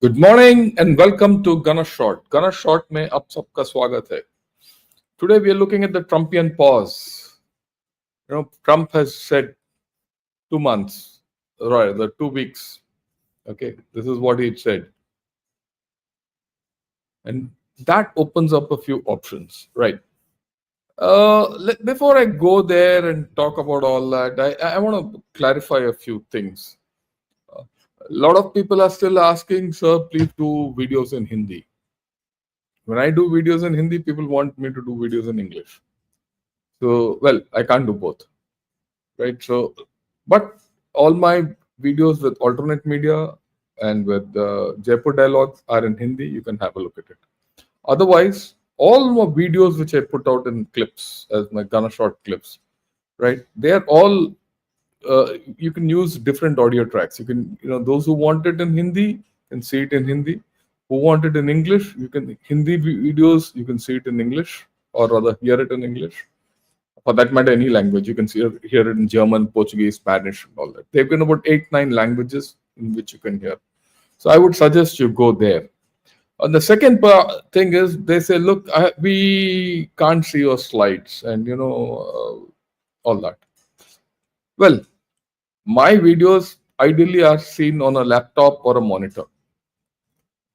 Good morning and welcome to Gaana short. Gaana short में आप सबका स्वागत है. Today we are looking at the Trumpian pause. Trump has said 2 months, right? The 2 weeks. Okay, this is what he said, and that opens up a few options, right? Before I go there and talk about all that, I want to clarify a few things. A lot of people are still asking, sir, please do videos in Hindi. When I do videos in Hindi, people want me to do videos in English. So, well, I can't do both, right? So, but all my videos with alternate media and with Jaipur dialogues are in Hindi. You can have a look at it. Otherwise, all my videos which I put out in clips as my Gana short clips, right? They are all you can use different audio tracks. You can, those who want it in Hindi can see it in Hindi. Who want it in English, you can Hindi videos. You can see it in English, or rather hear it in English. For that matter, any language. You can hear it in German, Portuguese, Spanish, and all that. They've been about 8-9 languages in which you can hear. So I would suggest you go there. And the second thing is they say, look, we can't see your slides and all that. Well, my videos ideally are seen on a laptop or a monitor.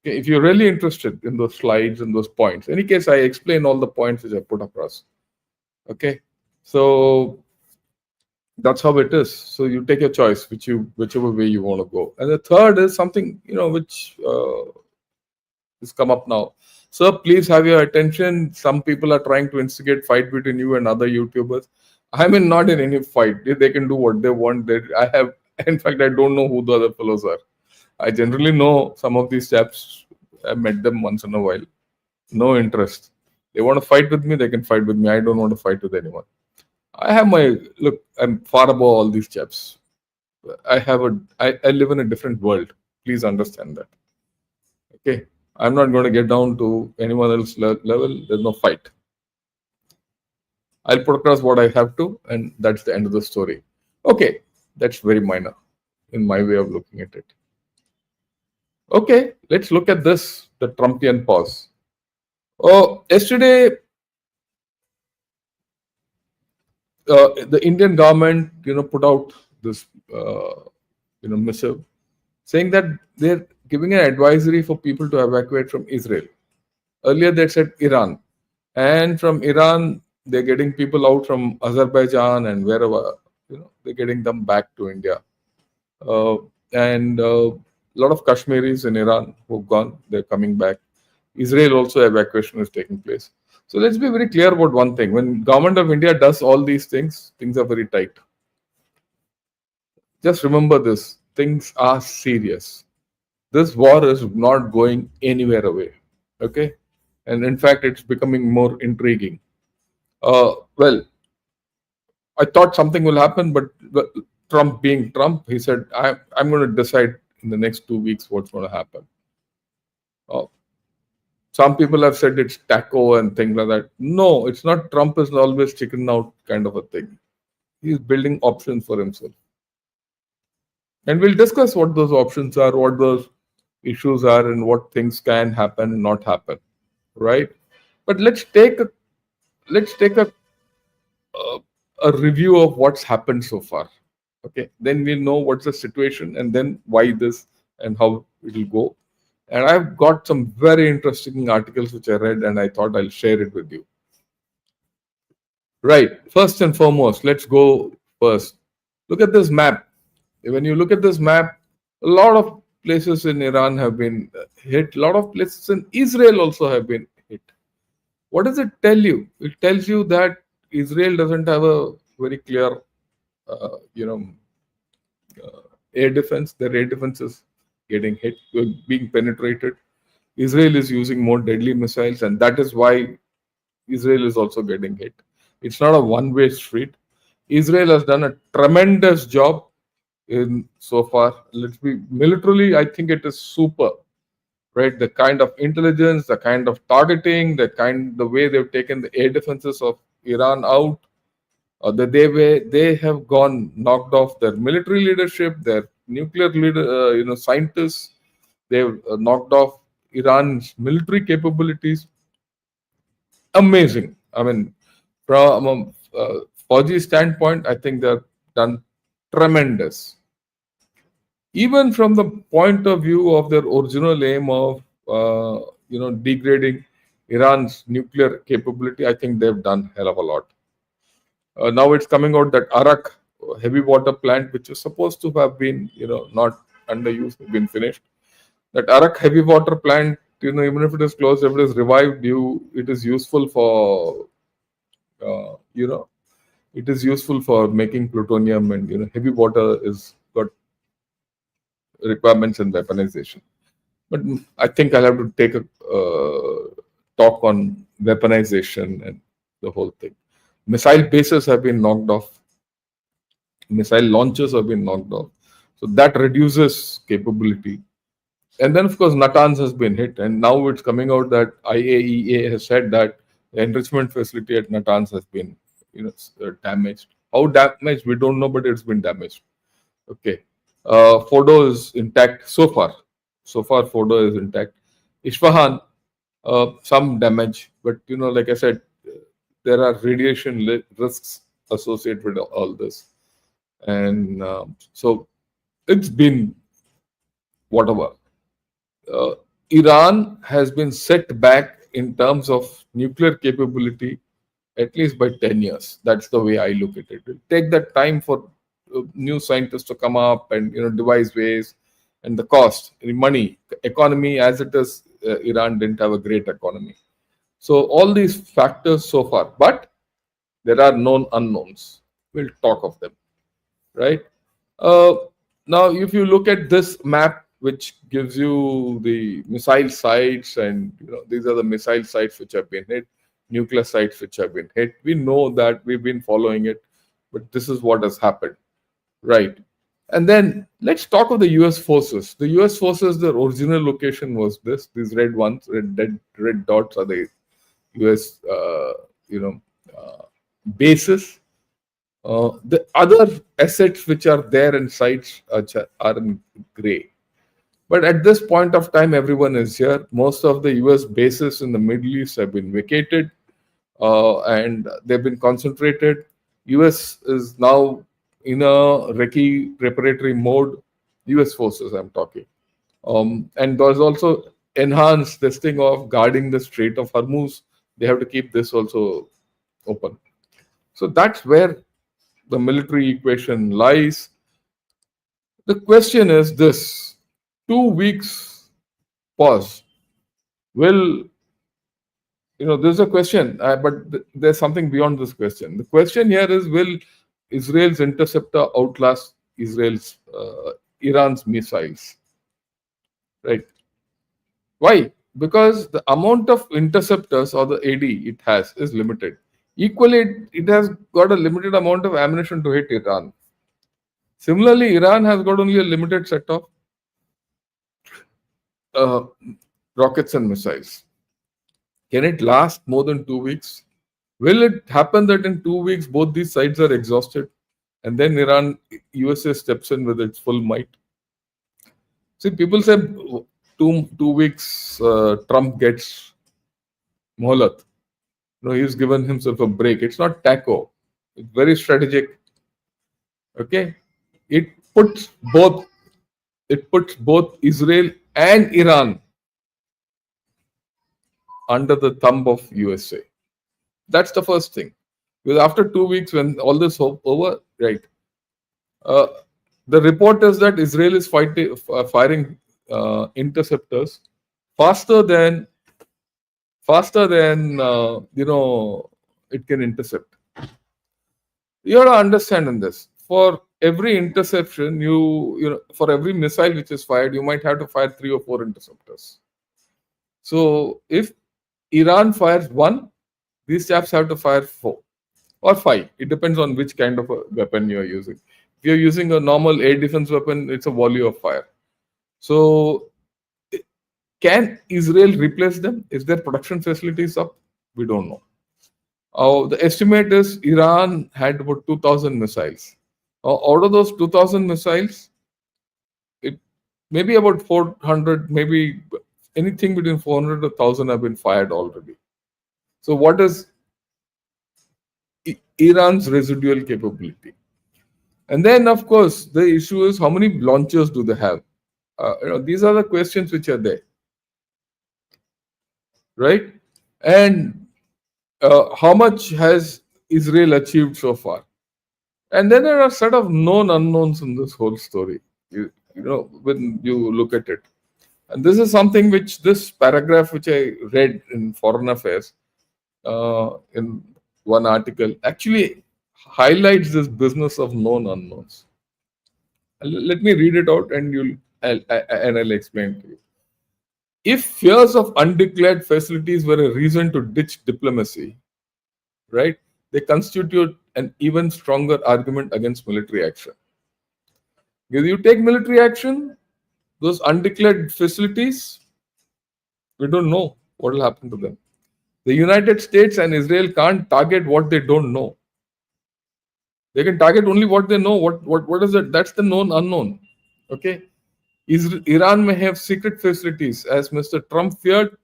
Okay, if you're really interested in those slides and those points, in any case, I explain all the points which I put across. Okay, so that's how it is. So you take your choice, whichever way you want to go. And the third is something which has come up now. Sir, please have your attention. Some people are trying to instigate fight between you and other YouTubers. I mean, not in any fight. They can do what they want. In fact, I don't know who the other fellows are. I generally know some of these chaps. I met them once in a while. No interest. They want to fight with me, they can fight with me. I don't want to fight with anyone. I have look, I'm far above all these chaps. I live in a different world. Please understand that. Okay. I'm not going to get down to anyone else's level. There's no fight. I'll put across what I have to, and that's the end of the story. Okay. That's very minor in my way of looking at it. Okay. Let's look at this, the Trumpian pause. Oh, yesterday, the Indian government, put out this, missive saying that they're giving an advisory for people to evacuate from Israel. Earlier, they said Iran, and from Iran, they're getting people out from Azerbaijan and wherever. They're getting them back to India, and a lot of Kashmiris in Iran who've gone, they're coming back. Israel also evacuation is taking place. So let's be very clear about one thing. When government of India does all these things are very tight. Just remember this, things are serious. This war is not going anywhere away. Okay? And in fact, it's becoming more intriguing. Well, I thought something will happen, but Trump being Trump, he said, I'm going to decide in the next 2 weeks what's going to happen. Some people have said it's taco and things like that. No, it's not. Trump is always chicken out kind of a thing. He's building options for himself. And we'll discuss what those options are, what those issues are, and what things can happen and not happen. Right? But let's take a review of what's happened so far. Okay. Then we'll know what's the situation and then why this and how it will go. And I've got some very interesting articles which I read and I thought I'll share it with you. Right. First and foremost, let's go first. Look at this map. When you look at this map, a lot of places in Iran have been hit. A lot of places in Israel also have been hit. What does it tell you? It tells you that Israel doesn't have a very clear, air defense. Their air defense is getting hit, being penetrated. Israel is using more deadly missiles, and that is why Israel is also getting hit. It's not a one-way street. Israel has done a tremendous job in so far. Let's be militarily, I think it is super, right? The kind of intelligence, the kind of targeting, the way they've taken the air defenses of Iran out. They have gone knocked off their military leadership, their nuclear leader, scientists. They've knocked off Iran's military capabilities. Amazing. I mean, from Fauji standpoint, I think they're done tremendous. Even from the point of view of their original aim of degrading Iran's nuclear capability, I think they've done hell of a lot. Now it's coming out that Arak heavy water plant, which is supposed to have been not underused, been finished. That Arak heavy water plant, even if it is closed, if it is revived, it is useful for uh, you know it is useful for making plutonium, and heavy water is got requirements in weaponization. But I think I'll have to take a talk on weaponization and the whole thing. Missile bases have been knocked off. Missile launchers have been knocked off. So that reduces capability. And then, of course, Natanz has been hit. And now it's coming out that IAEA has said that the enrichment facility at Natanz has been damaged. How damaged, we don't know, but it's been damaged. Okay. Fordo is intact so far. So far, Fordo is intact. Isfahan, some damage, but like I said, there are radiation risks associated with all this, and so it's been whatever. Iran has been set back in terms of nuclear capability at least by 10 years. That's the way I look at it. It'll take that time for new scientists to come up and devise ways, and the cost, the money, economy as it is. Iran didn't have a great economy. So all these factors so far, but there are known unknowns. We'll talk of them, right? Uh, Now, if you look at this map, which gives you the missile sites, and these are the missile sites which have been hit, nuclear sites which have been hit. We know that, we've been following it, but this is what has happened, right? And then let's talk of the U.S. forces. The U.S. forces, their original location was this. These red ones, red dots are the U.S. Bases. The other assets which are there in sites are in gray. But at this point of time, everyone is here. Most of the U.S. bases in the Middle East have been vacated, and they've been concentrated. U.S. is now in a recce preparatory mode. U.S. forces, I'm talking. And there's also enhanced this thing of guarding the Strait of Hormuz. They have to keep this also open. So that's where the military equation lies. The question is this: 2 weeks pause will, there's a question, but there's something beyond this question. The question here is, will Israel's interceptor outlast Iran's missiles? Right? Why? Because the amount of interceptors or the AD it has is limited. Equally, it has got a limited amount of ammunition to hit Iran. Similarly, Iran has got only a limited set of rockets and missiles. Can it last more than 2 weeks? Will it happen that in 2 weeks both these sides are exhausted, and then USA steps in with its full might? See, people say 2 weeks Trump gets mohalat. He's given himself a break. It's not taco. It's very strategic. Okay, it puts both Israel and Iran under the thumb of USA. That's the first thing. Because after 2 weeks, when all this over, right? The report is that Israel is firing interceptors faster than it can intercept. You have to understand in this. For every interception, for every missile which is fired, you might have to fire 3 or 4 interceptors. So if Iran fires 1, these chaps have to fire 4 or 5. It depends on which kind of a weapon you are using. If you're using a normal air defense weapon, it's a volley of fire. So can Israel replace them? Is their production facilities up? We don't know. The estimate is Iran had about 2,000 missiles. Out of those 2,000 missiles, Maybe about 400, maybe anything between 400 to 1,000 have been fired already. So what is Iran's residual capability? And then, of course, the issue is how many launchers do they have? These are the questions which are there, right? And how much has Israel achieved so far? And then there are a set of known unknowns in this whole story. When you look at it, and this is something which this paragraph which I read in Foreign Affairs in one article actually highlights this business of known unknowns. Let me read it out, and I'll explain to you. If fears of undeclared facilities were a reason to ditch diplomacy, right, they constitute an even stronger argument against military action. Because you take military action, those undeclared facilities, we don't know what will happen to them. The United States and Israel can't target what they don't know. They can target only what they know. What is it? That's the known unknown. Okay. Iran may have secret facilities, as Mr. Trump feared.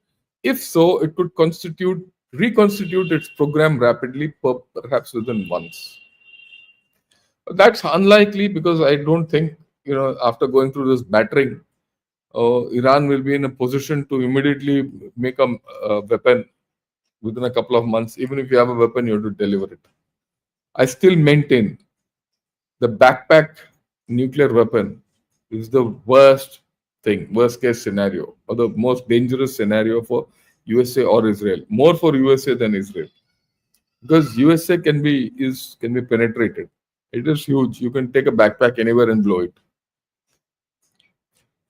If so, it could reconstitute its program rapidly, perhaps within months. That's unlikely because I don't think, after going through this battering, Iran will be in a position to immediately make a weapon within a couple of months. Even if you have a weapon, you have to deliver it. I still maintain the backpack nuclear weapon is the worst case scenario, or the most dangerous scenario for USA or Israel. More for USA than Israel, because USA can be penetrated. It is huge. You can take a backpack anywhere and blow it.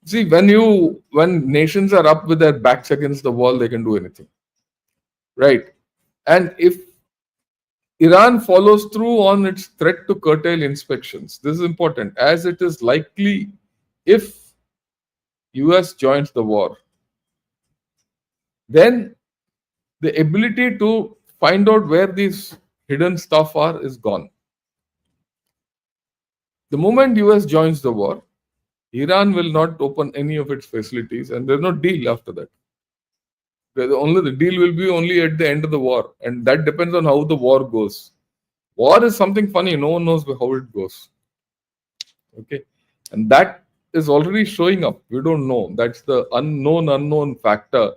See, when nations are up with their backs against the wall, they can do anything, right? And if Iran follows through on its threat to curtail inspections, this is important, as it is likely if US joins the war, then the ability to find out where these hidden stuff are is gone. The moment US joins the war, Iran will not open any of its facilities, and there's no deal after that. The deal will be only at the end of the war, and that depends on how the war goes. War is something funny; no one knows how it goes. Okay, and that is already showing up. We don't know. That's the unknown factor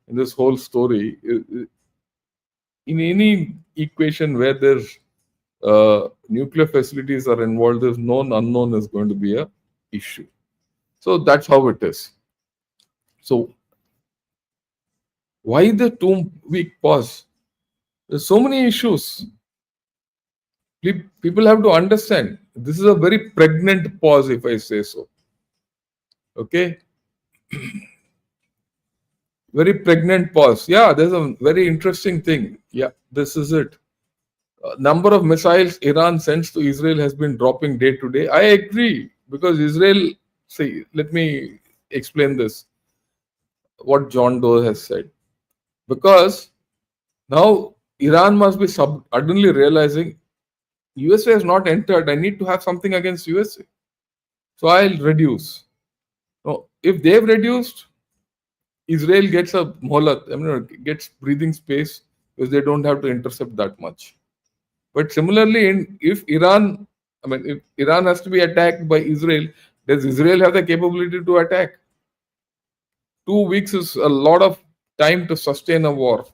in this whole story. In any equation where there's nuclear facilities are involved, there's known unknown is going to be a issue. So that's how it is. So why the 2-week pause? There's so many issues. People have to understand. This is a very pregnant pause, if I say so. Okay? Very pregnant pause. Yeah, there's a very interesting thing. Yeah, this is it. Number of missiles Iran sends to Israel has been dropping day to day. I agree, because Israel, see, let me explain this. What John Doe has said. Because now Iran must be suddenly realizing USA has not entered. I need to have something against USA. So I'll reduce. No, if they've reduced, Israel gets a molat, gets breathing space, because they don't have to intercept that much. But similarly, if Iran has to be attacked by Israel, does Israel have the capability to attack? 2 weeks is a lot of time to sustain a war.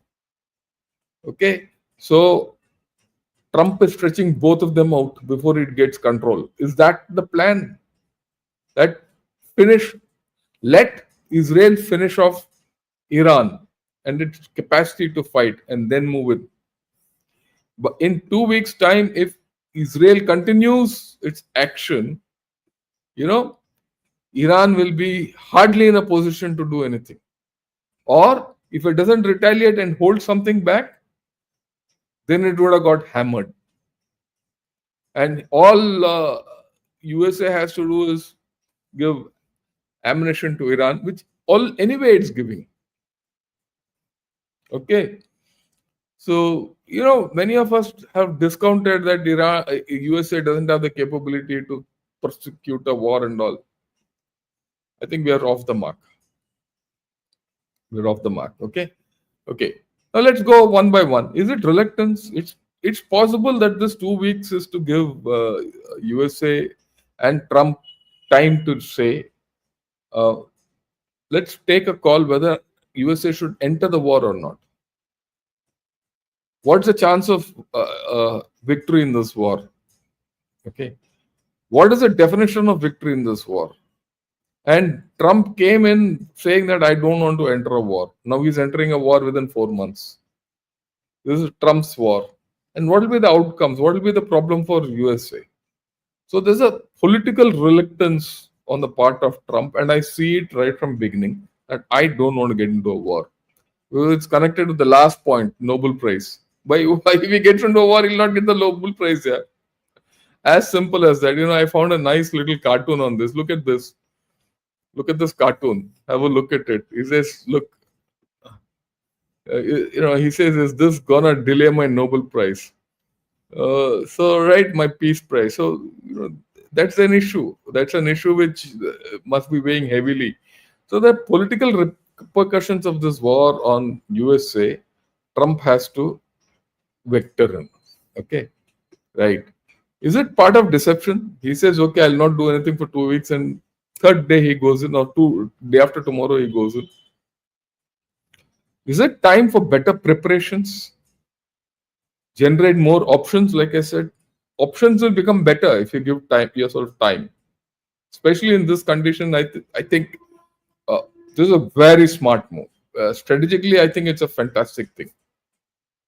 Okay, so Trump is stretching both of them out before it gets control. Is that the plan? That let Israel finish off Iran and its capacity to fight, and then move in. But in 2 weeks' time, if Israel continues its action, Iran will be hardly in a position to do anything. Or if it doesn't retaliate and hold something back, then it would have got hammered. And all USA has to do is give ammunition to Iran, which anyway it's giving. Okay. So, many of us have discounted that USA doesn't have the capability to prosecute a war and all. I think we are off the mark. We're off the mark. Okay. Okay. Now let's go one by one. Is it reluctance? It's possible that this 2 weeks is to give USA and Trump time to say, uh, let's take a call whether USA should enter the war or not. What's the chance of victory in this war? Okay. What is the definition of victory in this war? And Trump came in saying that I don't want to enter a war. Now he's entering a war within 4 months. This is Trump's war. And what will be the outcomes? What will be the problem for USA? So there's a political reluctance on the part of Trump, and I see it right from beginning that I don't want to get into a war. Well, it's connected to the last point, Nobel Prize. By if he gets into a war, he'll not get the Nobel Prize. Yeah, as simple as that. I found a nice little cartoon on this. Look at this. Look at this cartoon. Have a look at it. He says, "Look, he says, is this gonna delay my Nobel Prize? So write my peace prize." So that's an issue. That's an issue which must be weighing heavily. So the political repercussions of this war on USA, Trump has to vector in. Okay, right. Is it part of deception? He says, okay, I'll not do anything for 2 weeks, and third day he goes in, or day after tomorrow he goes in. Is it time for better preparations? Generate more options, like I said. Options will become better if you give yourself time. Especially in this condition, I think this is a very smart move. Strategically, I think it's a fantastic thing.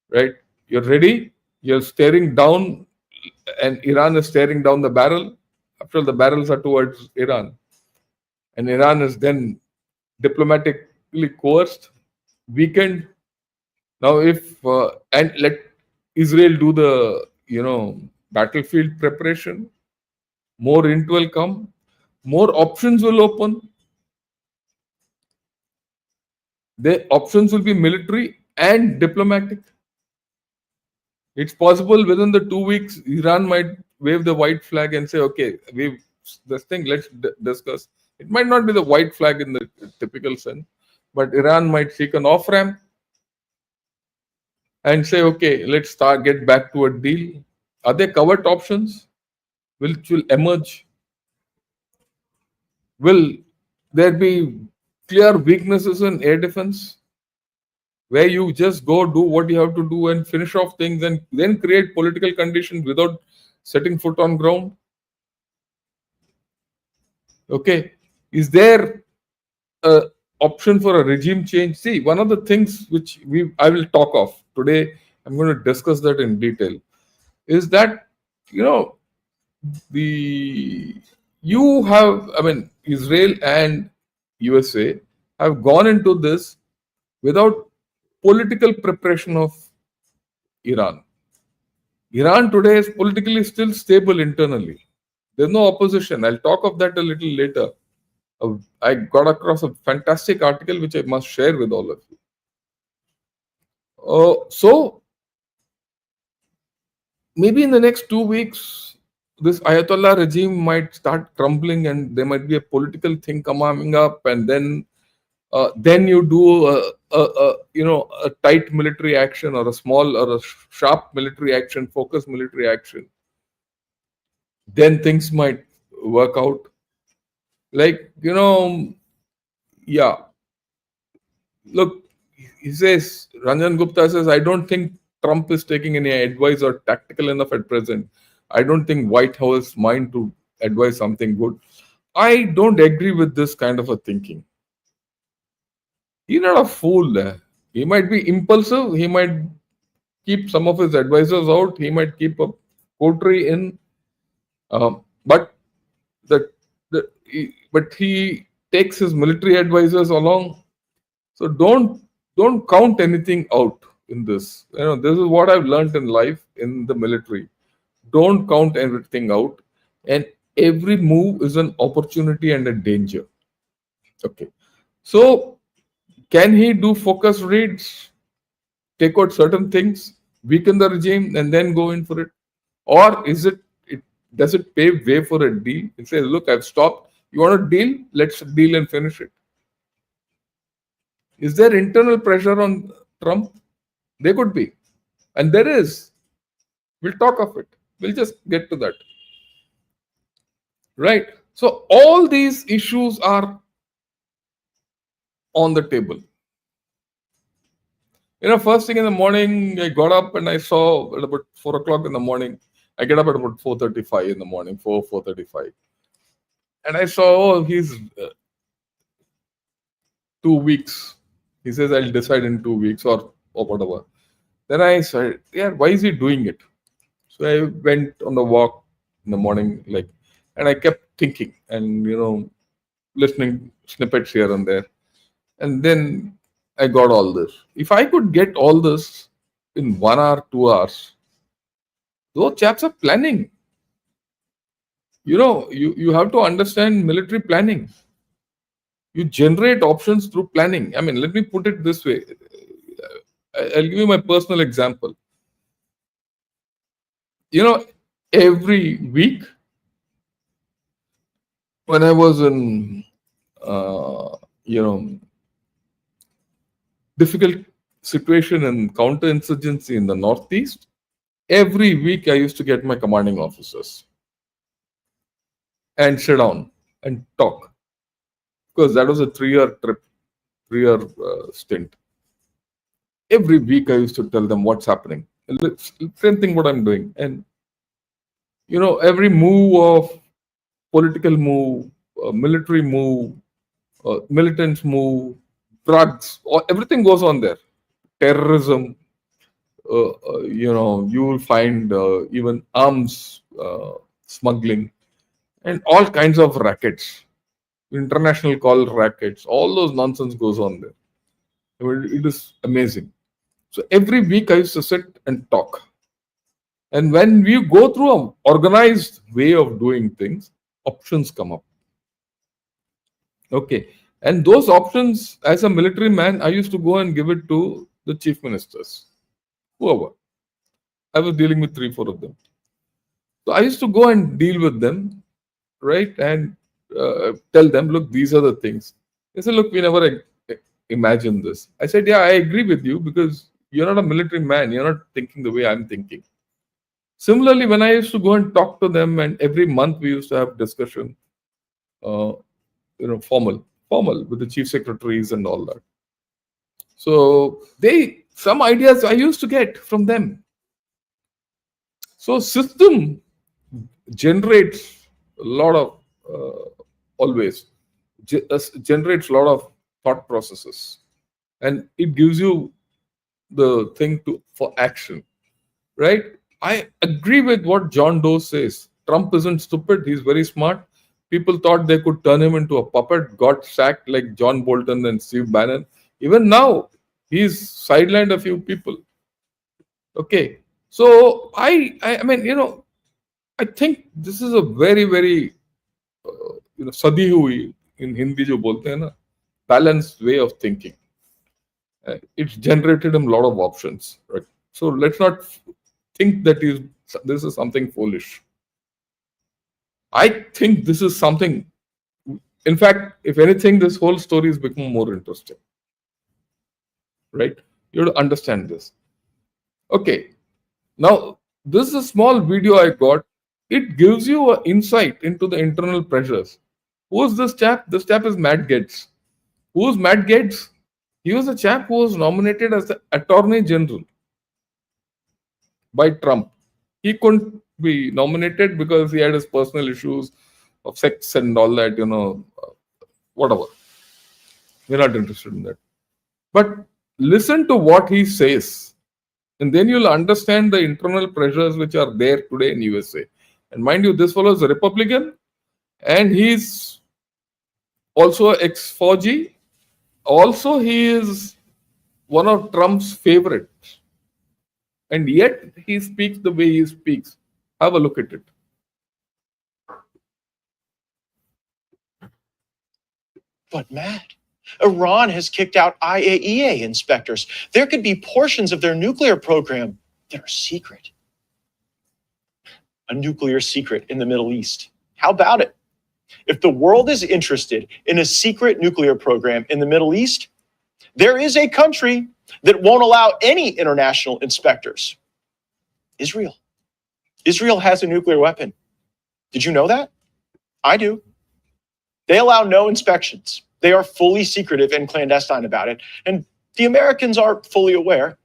Right? You're ready. You're staring down, and Iran is staring down the barrel. After all, the barrels are towards Iran, and Iran is then diplomatically coerced, weakened. Now, if and let Israel do the battlefield preparation, more intel will come, more options will open. The options will be military and diplomatic. It's possible within the 2 weeks, Iran might wave the white flag and say, okay, we've this thing, let's discuss. It might not be the white flag in the typical sense, but Iran might seek an off ramp and say, okay, let's get back to a deal. Are there covert options which will emerge? Will there be clear weaknesses in air defense where you just go do what you have to do and finish off things and then create political conditions without setting foot on ground? Okay. Is there a option for a regime change? See, one of the things which I will talk of today, I'm going to discuss that in detail, is that Israel and USA have gone into this without political preparation of Iran. Iran today is politically still stable internally. There's no opposition. I'll talk of that a little later. I got across a fantastic article which I must share with all of you. So maybe in the next 2 weeks, this Ayatollah regime might start crumbling, and there might be a political thing coming up, and then you do a tight military action, or a small or a sharp military action, focused military action. Then things might work out. Like, yeah. Look, he says, Ranjan Gupta says, I don't think Trump is taking any advice or tactical enough at present. I don't think White House mind to advise something good. I don't agree with this kind of a thinking. He's not a fool. He might be impulsive. He might keep some of his advisors out. He might keep a coterie in. But he takes his military advisors along. So don't count anything out in this. This is what I've learned in life, in the military. Don't count everything out, and every move is an opportunity and a danger. Okay. So can he do focus reads, take out certain things, weaken the regime, and then go in for it? Or does it pave way for a deal? It says, look, I've stopped. You want to deal? Let's deal and finish it. Is there internal pressure on Trump? There could be. And there is. We'll talk of it. We'll just get to that. Right? So all these issues are on the table. First thing in the morning, I got up and I saw at about 4 o'clock in the morning. I get up at about 4:35 in the morning, 4:35. And I saw, he's 2 weeks. He says, I'll decide in 2 weeks or whatever. Then I said, yeah, why is he doing it? So I went on the walk in the morning, and I kept thinking and, listening snippets here and there. And then I got all this. If I could get all this in 1 hour, 2 hours, those chaps are planning. You have to understand military planning. You generate options through planning. I mean, let me put it this way. I'll give you my personal example. Every week when I was in, difficult situation in counterinsurgency in the Northeast, every week I used to get my commanding officers and sit down and talk, because that was a 3-year trip, 3-year stint. Every week I used to tell them what's happening. Same thing what I'm doing. And, every move of political move, military move, militants move, drugs, everything goes on there. Terrorism, you will find even arms smuggling and all kinds of rackets, international call rackets, all those nonsense goes on there. I mean, it is amazing. So every week I used to sit and talk. And when we go through an organized way of doing things, options come up. Okay. And those options, as a military man, I used to go and give it to the chief ministers, whoever. I was dealing with 3-4 of them. So I used to go and deal with them, right? And tell them, look, these are the things. They said, look, we never imagined this. I said, yeah, I agree with you, because you're not a military man. You're not thinking the way I'm thinking. Similarly, when I used to go and talk to them, and every month we used to have discussion, formal with the chief secretaries and all that. So some ideas I used to get from them. So system generates a lot of, generates a lot of thought processes, and it gives you the thing for action, right? I agree with what John Doe says. Trump isn't stupid. He's very smart. People thought they could turn him into a puppet, got sacked like John Bolton and Steve Bannon. Even now, he's sidelined a few people. Okay. So I mean, I think this is a very, very, sadi hui in Hindi jo bolte hai na, balanced way of thinking. It's generated him a lot of options, right? So let's not think that this is something foolish. I think this is something, in fact, if anything, this whole story has become more interesting, right? You have to understand this. Okay. Now, this is a small video I got. It gives you an insight into the internal pressures. Who's this chap? This chap is Matt Gaetz. Who's Matt Gaetz? He was a chap who was nominated as the Attorney General by Trump. He couldn't be nominated because he had his personal issues of sex and all that, whatever. We're not interested in that. But listen to what he says, and then you'll understand the internal pressures which are there today in USA. And mind you, this fellow is a Republican, and he's also ex-4G. Also, he is one of Trump's favorites. And yet, he speaks the way he speaks. Have a look at it. But Matt, Iran has kicked out IAEA inspectors. There could be portions of their nuclear program that are secret. A nuclear secret in the Middle East. How about it? If the world is interested in a secret nuclear program in the Middle East, there is a country that won't allow any international inspectors. Israel. Israel has a nuclear weapon. Did you know that? I do. They allow no inspections. They are fully secretive and clandestine about it. And the Americans are fully aware.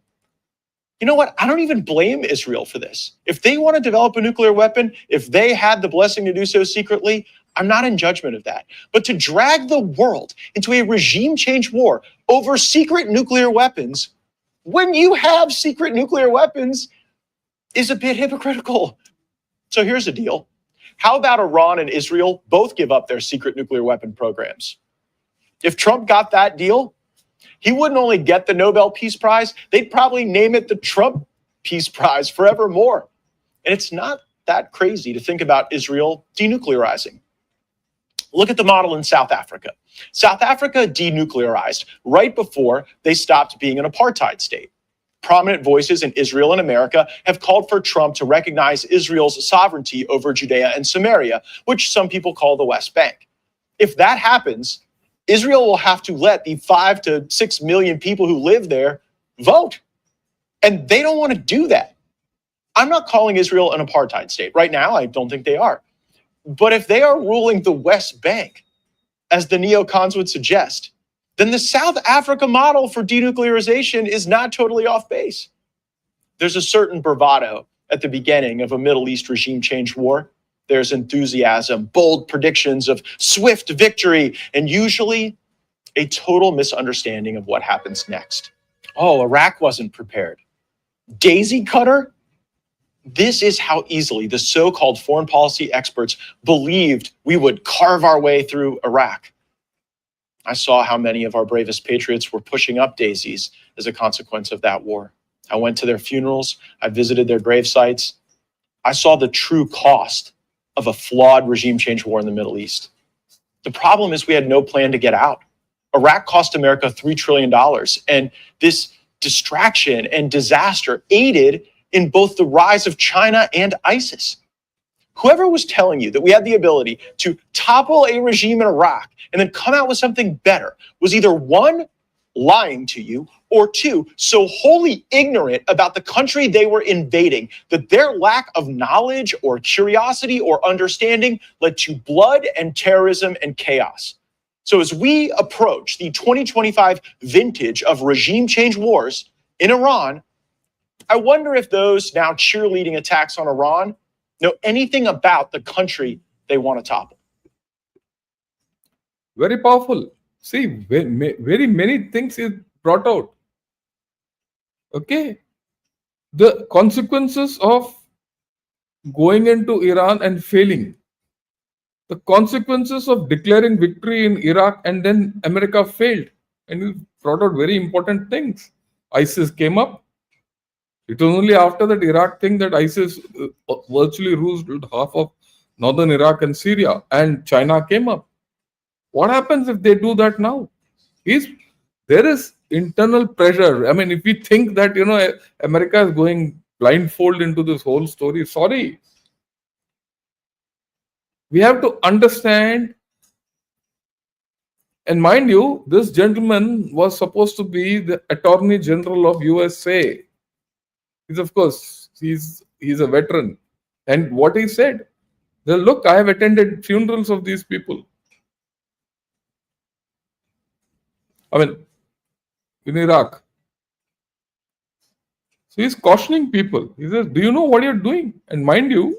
You know what? I don't even blame Israel for this. If they want to develop a nuclear weapon, if they had the blessing to do so secretly, I'm not in judgment of that. But to drag the world into a regime change war over secret nuclear weapons when you have secret nuclear weapons is a bit hypocritical. So here's the deal. How about Iran and Israel both give up their secret nuclear weapon programs? If Trump got that deal, he wouldn't only get the Nobel Peace Prize, they'd probably name it the Trump Peace Prize forevermore. And it's not that crazy to think about Israel denuclearizing. Look at the model in South Africa. South Africa denuclearized right before they stopped being an apartheid state. Prominent voices in Israel and America have called for Trump to recognize Israel's sovereignty over Judea and Samaria, which some people call the West Bank. If that happens, Israel will have to let the 5 to 6 million people who live there vote. And they don't want to do that. I'm not calling Israel an apartheid state. Right now, I don't think they are. But if they are ruling the West Bank, as the neocons would suggest, then the South Africa model for denuclearization is not totally off base. There's a certain bravado at the beginning of a Middle East regime change war. There's enthusiasm, bold predictions of swift victory, and usually a total misunderstanding of what happens next. Oh, Iraq wasn't prepared. Daisy cutter? This is how easily the so-called foreign policy experts believed we would carve our way through Iraq. I saw how many of our bravest patriots were pushing up daisies as a consequence of that war. I went to their funerals. I visited their grave sites. I saw the true cost of a flawed regime change war in the Middle East. The problem is we had no plan to get out. Iraq cost America $3 trillion, and this distraction and disaster aided in both the rise of China and ISIS. Whoever was telling you that we had the ability to topple a regime in Iraq and then come out with something better was either one, lying to you, or two, so wholly ignorant about the country they were invading that their lack of knowledge or curiosity or understanding led to blood and terrorism and chaos. So as we approach the 2025 vintage of regime change wars in Iran, I wonder if those now cheerleading attacks on Iran know anything about the country they want to topple. Very powerful. See, very many things is brought out. Okay. The consequences of going into Iran and failing. The consequences of declaring victory in Iraq and then America failed. And you brought out very important things. ISIS came up. It was only after that Iraq thing that ISIS virtually ruled half of northern Iraq and Syria, and China came up. What happens if they do that now? There is internal pressure. I mean, if we think that, America is going blindfold into this whole story, sorry. We have to understand, and mind you, this gentleman was supposed to be the Attorney General of USA. Of course, he's a veteran. And what he said, well, look, I have attended funerals of these people. I mean, in Iraq. So he's cautioning people. He says, do you know what you're doing? And mind you,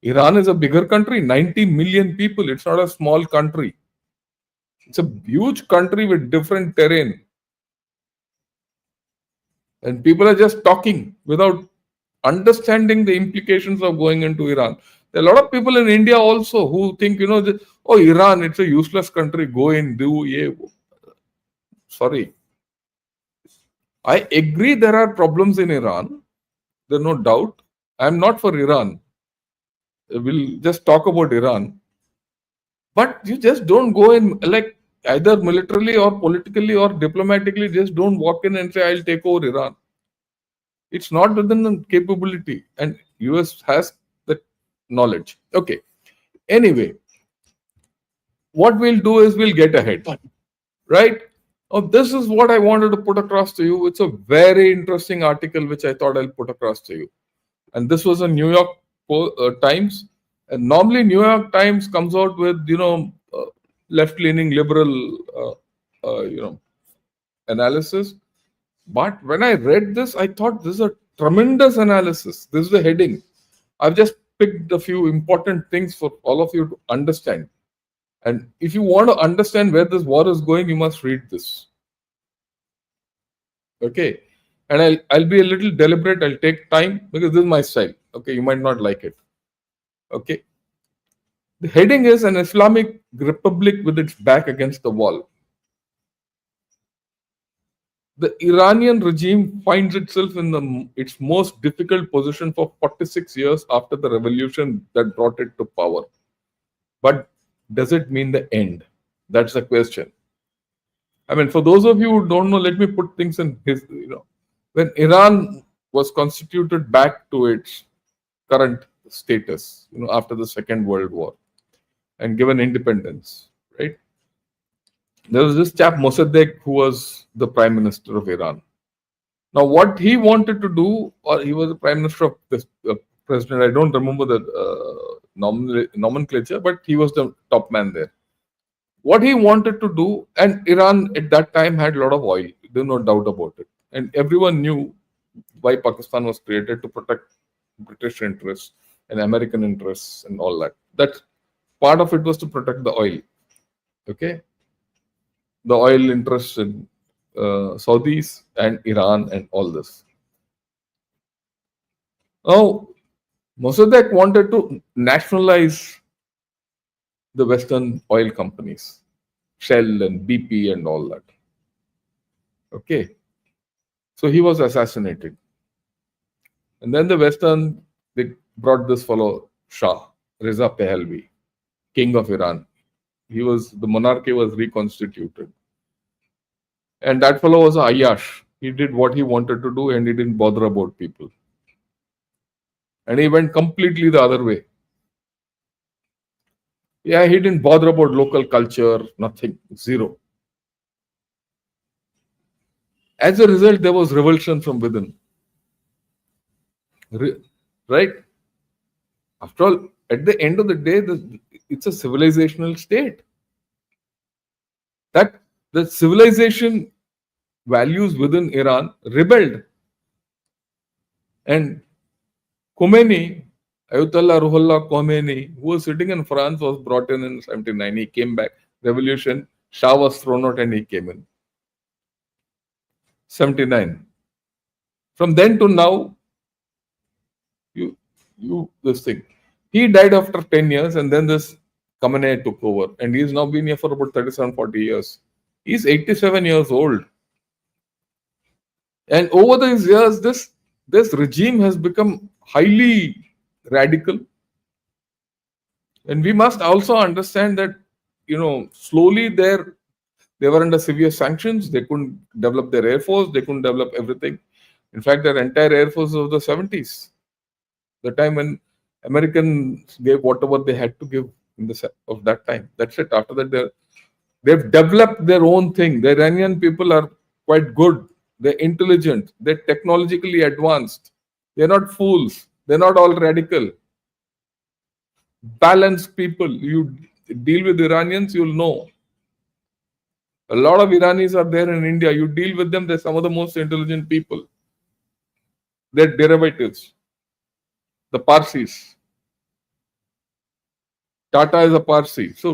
Iran is a bigger country, 90 million people. It's not a small country. It's a huge country with different terrain. And people are just talking without understanding the implications of going into Iran. There are a lot of people in India also who think, Iran, it's a useless country. Go in, do, yeah. Sorry. I agree there are problems in Iran. There's no doubt. I'm not for Iran. We'll just talk about Iran. But you just don't go in, like, either militarily or politically or diplomatically, just don't walk in and say, I'll take over Iran. It's not within the capability, and US has the knowledge. Okay. Anyway, what we'll do is we'll get ahead, right? Oh, this is what I wanted to put across to you. It's a very interesting article which I thought I'll put across to you. And this was a New York Times. And normally, New York Times comes out with left-leaning liberal analysis. But when I read this, I thought this is a tremendous analysis. This is the heading. I've just picked a few important things for all of you to understand. And if you want to understand where this war is going, you must read this. Okay. And I'll be a little deliberate. I'll take time because this is my style. Okay. You might not like it. Okay. The heading is an Islamic republic with its back against the wall. The Iranian regime finds itself in its most difficult position for 46 years after the revolution that brought it to power. But does it mean the end? That's the question. I mean, for those of you who don't know, let me put things in his, when Iran was constituted back to its current status, after the Second World War and given independence, right? There was this chap Mossadegh who was the Prime Minister of Iran. Now, what he wanted to do, or he was the Prime Minister of this president, I don't remember the nomenclature, but he was the top man there. What he wanted to do, and Iran at that time had a lot of oil, there's no doubt about it. And everyone knew why Pakistan was created, to protect British interests and American interests and all that. That part of it was to protect the oil. Okay. The oil interests in Saudis and Iran and all this. Now, Mossadegh wanted to nationalize the Western oil companies, Shell and BP and all that. Okay. So he was assassinated. And then the Western, they brought this fellow Shah, Reza Pahlavi, king of Iran. The monarchy was reconstituted. And that fellow was a Ayyash. He did what he wanted to do and he didn't bother about people. And he went completely the other way. Yeah, he didn't bother about local culture, nothing, zero. As a result, there was revulsion from within. Right? After all, at the end of the day, it's a civilizational state. That the civilization values within Iran rebelled. And Khomeini, Ayatollah Ruhollah Khomeini, who was sitting in France, was brought in 79. He came back. Revolution, Shah was thrown out and he came in. 79. From then to now, this thing. He died after 10 years and then this Khamenei took over. And he's now been here for about 37, 40 years. He's 87 years old. And over these years, this regime has become highly radical. And we must also understand that, slowly they were under severe sanctions. They couldn't develop their air force. They couldn't develop everything. In fact, their entire air force was the 70s. The time when Americans gave whatever they had to give of that time. That's it. After that, they've developed their own thing. The Iranian people are quite good. They're intelligent. They're technologically advanced. They're not fools. They're not all radical. Balanced people. You deal with Iranians, you'll know. A lot of Iranis are there in India. You deal with them, they're some of the most intelligent people. They're derivatives. The Parsis. Tata is a Parsi. So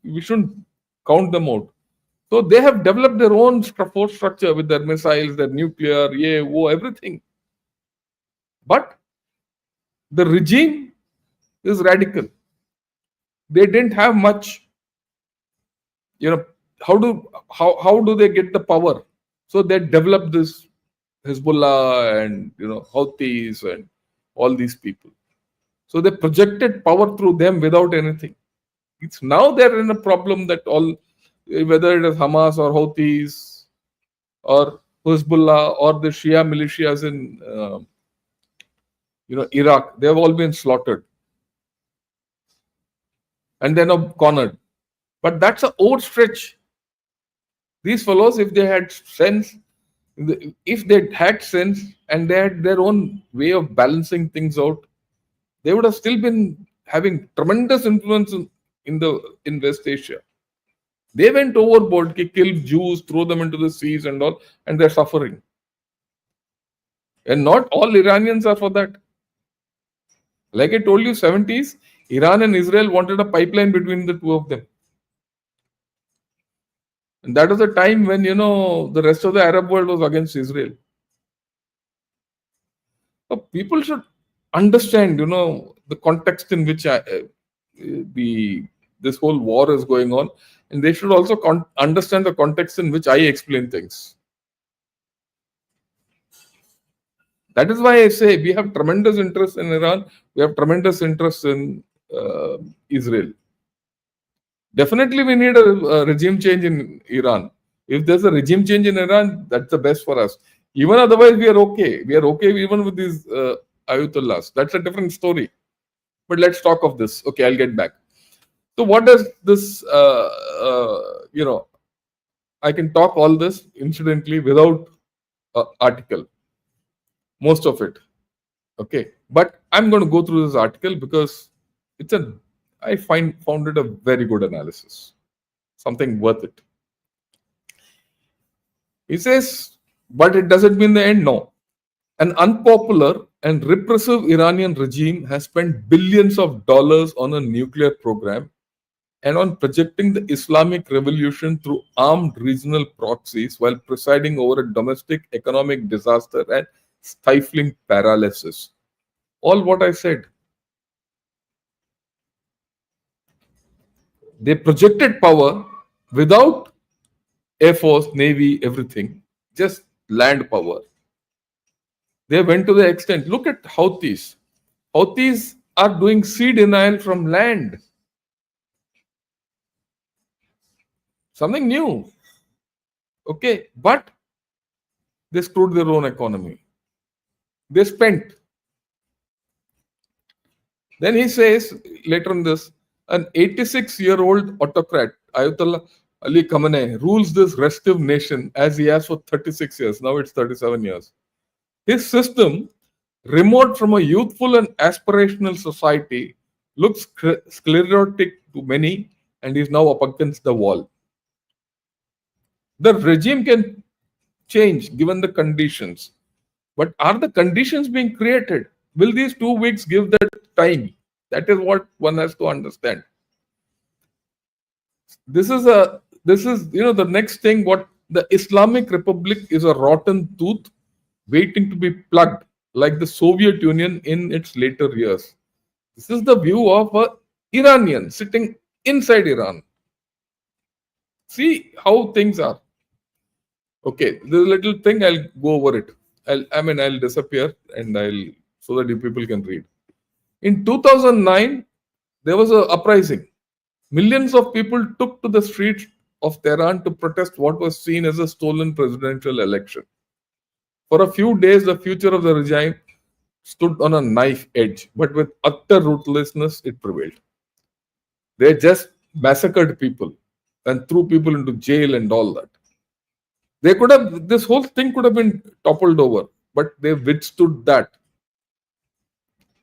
we shouldn't count them out. So they have developed their own force structure with their missiles, their nuclear, everything. But the regime is radical. They didn't have much. How do they get the power? So they developed this Hezbollah and Houthis and all these people. So they projected power through them without anything. It's now they're in a problem that whether it is Hamas or Houthis or Hezbollah or the Shia militias in Iraq, they have all been slaughtered. And they're now cornered. But that's an overstretch. These fellows, if they had sense, if they had sense and they had their own way of balancing things out, they would have still been having tremendous influence in West Asia. They went overboard, killed Jews, throw them into the seas and all, and they're suffering. And not all Iranians are for that. Like I told you, 70s, Iran and Israel wanted a pipeline between the two of them. And that was the time when, the rest of the Arab world was against Israel. So people should understand, the context in which this whole war is going on. And they should also understand the context in which I explain things. That is why I say we have tremendous interest in Iran. We have tremendous interest in Israel. Definitely, we need a regime change in Iran. If there's a regime change in Iran, that's the best for us. Even otherwise, we are okay. We are okay even with these ayatollahs. That's a different story. But let's talk of this. Okay, I'll get back. So, what does this? I can talk all this incidentally without article. Most of it. Okay, but I'm going to go through this article because I found it a very good analysis, something worth it. He says, but it doesn't mean the end. No, an unpopular and repressive Iranian regime has spent billions of dollars on a nuclear program and on projecting the Islamic revolution through armed regional proxies while presiding over a domestic economic disaster and stifling paralysis. All what I said. They projected power without air force, navy, everything, just land power. They went to the extent. Look at Houthis. Houthis are doing sea denial from land. Something new. Okay, but they screwed their own economy. They spent. Then he says later in this, an 86-year-old autocrat, Ayatollah Ali Khamenei, rules this restive nation as he has for 36 years. Now it's 37 years. His system, remote from a youthful and aspirational society, looks sclerotic to many and is now up against the wall. The regime can change given the conditions. But are the conditions being created? Will these 2 weeks give that time? That is what one has to understand. This is the next thing. What the Islamic Republic is a rotten tooth waiting to be plugged, like the Soviet Union in its later years. This is the view of an Iranian sitting inside Iran. See how things are. Okay, this little thing, I'll go over it. I'll disappear and so that you people can read. In 2009, there was an uprising. Millions of people took to the streets of Tehran to protest what was seen as a stolen presidential election. For a few days, the future of the regime stood on a knife edge, but with utter ruthlessness, it prevailed. They just massacred people and threw people into jail and all that. This whole thing could have been toppled over, but they withstood that.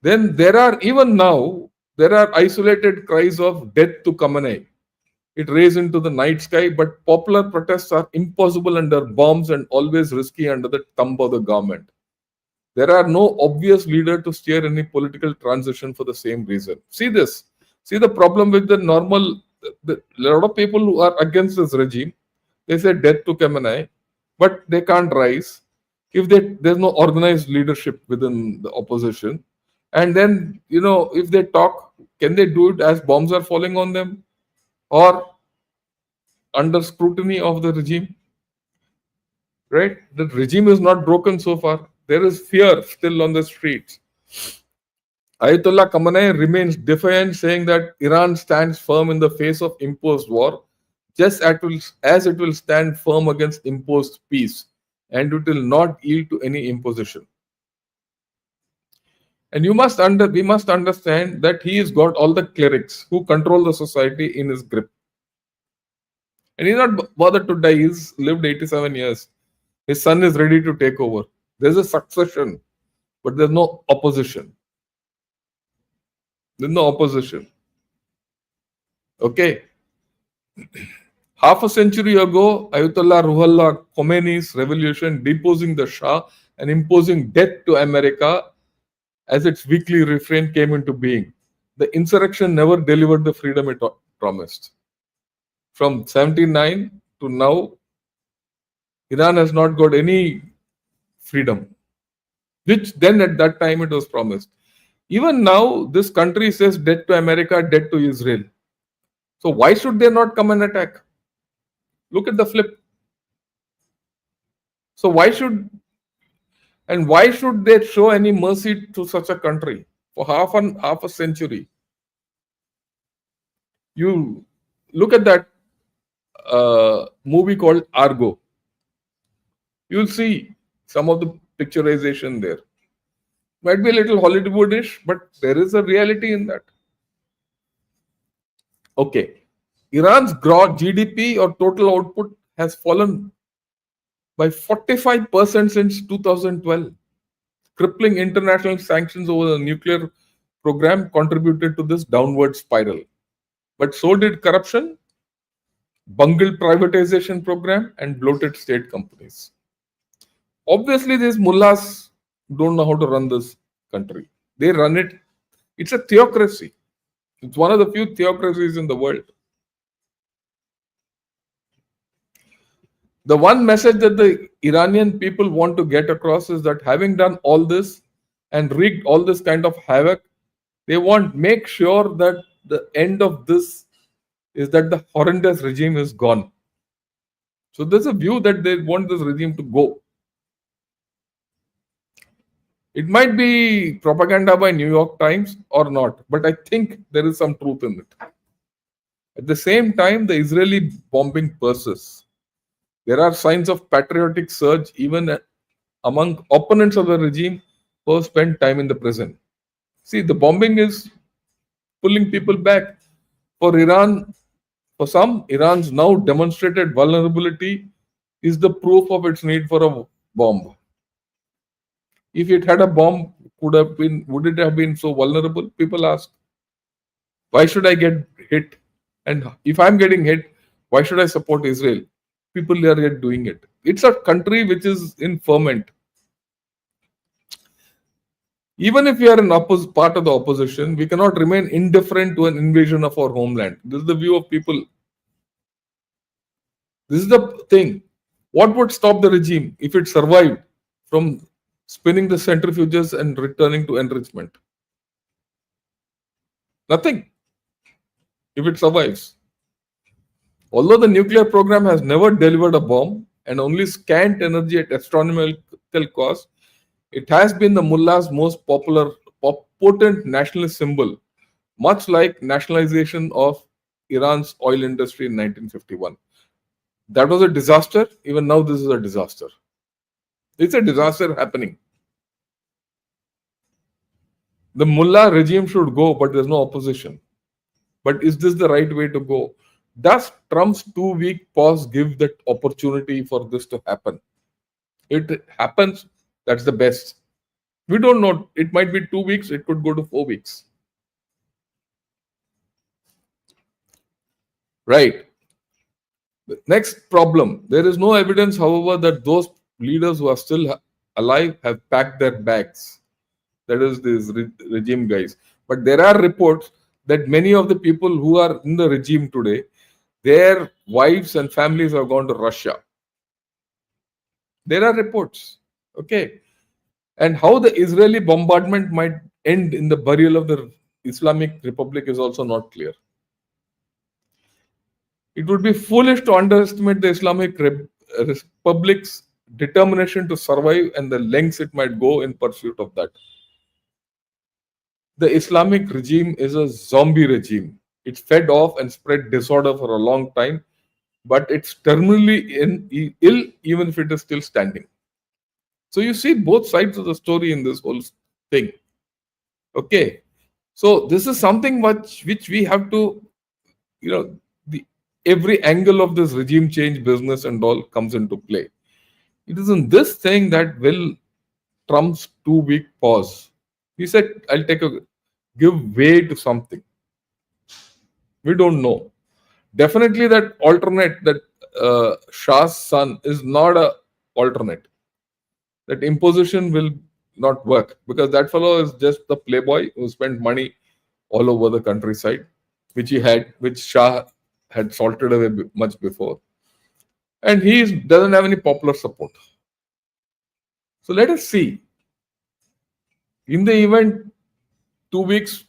Then there are isolated cries of death to Khamenei. It raised into the night sky, but popular protests are impossible under bombs and always risky under the thumb of the government. There are no obvious leader to steer any political transition for the same reason. See this. See the problem with a lot of people who are against this regime. They say death to Khamenei, but they can't rise if there's no organized leadership within the opposition. And then, if they talk, can they do it as bombs are falling on them or under scrutiny of the regime? Right? The regime is not broken so far. There is fear still on the streets. Ayatollah Khamenei remains defiant, saying that Iran stands firm in the face of imposed war, just as it will stand firm against imposed peace, and it will not yield to any imposition. And we must understand that he has got all the clerics who control the society in his grip. And he's not bothered to die. He's lived 87 years. His son is ready to take over. There's a succession, but there's no opposition. There's no opposition. Okay. Half a century ago, Ayatollah Ruhollah Khomeini's revolution deposing the Shah and imposing death to America as its weekly refrain came into being. The insurrection never delivered the freedom it promised. From 79 to now, Iran has not got any freedom, which then at that time it was promised. Even now, this country says death to America, death to Israel. So why should they not come and attack? Look at the flip. So why should they show any mercy to such a country for half a century? You look at that movie called Argo. You'll see some of the picturization there. Might be a little Hollywoodish, but there is a reality in that. Okay. Iran's gross GDP or total output has fallen by 45% since 2012. Crippling international sanctions over the nuclear program contributed to this downward spiral. But so did corruption, bungled privatization program, and bloated state companies. Obviously, these mullahs don't know how to run this country. They run it. It's a theocracy. It's one of the few theocracies in the world. The one message that the Iranian people want to get across is that having done all this and wreaked all this kind of havoc, they want to make sure that the end of this is that the horrendous regime is gone. So there's a view that they want this regime to go. It might be propaganda by New York Times or not, but I think there is some truth in it. At the same time, the Israeli bombing persists. There are signs of patriotic surge even among opponents of the regime who have spent time in the prison. See, the bombing is pulling people back. For Iran, for some, Iran's now demonstrated vulnerability is the proof of its need for a bomb. If it had a bomb, would it have been so vulnerable? People ask. Why should I get hit? And if I'm getting hit, why should I support Israel? People are yet doing it. It's a country which is in ferment. Even if we are in part of the opposition, we cannot remain indifferent to an invasion of our homeland. This is the view of people. This is the thing. What would stop the regime if it survived from spinning the centrifuges and returning to enrichment? Nothing. If it survives. Although the nuclear program has never delivered a bomb and only scant energy at astronomical cost, it has been the mullah's most popular, potent nationalist symbol, much like nationalization of Iran's oil industry in 1951. That was a disaster. Even now, this is a disaster. It's a disaster happening. The mullah regime should go, but there's no opposition. But is this the right way to go? Does Trump's 2-week pause give that opportunity for this to happen? It happens, that's the best. We don't know. It might be 2 weeks, it could go to 4 weeks. Right. The next problem. There is no evidence, however, that those leaders who are still alive have packed their bags. That is these regime guys. But there are reports that many of the people who are in the regime today, their wives and families have gone to Russia. There are reports. Okay. And how the Israeli bombardment might end in the burial of the Islamic Republic is also not clear. It would be foolish to underestimate the Islamic Republic's determination to survive and the lengths it might go in pursuit of that. The Islamic regime is a zombie regime. It fed off and spread disorder for a long time, but it's terminally ill even if it is still standing. So you see both sides of the story in this whole thing. Okay. So this is something which we have to, the every angle of this regime change business and all comes into play. It is in this thing that will Trump's 2 week pause. He said, I'll give way to something. We don't know. Definitely that alternate, that Shah's son is not a alternate. That imposition will not work because that fellow is just the playboy who spent money all over the countryside, which Shah had salted away much before. And he doesn't have any popular support. So let us see. In the event, 2 weeks,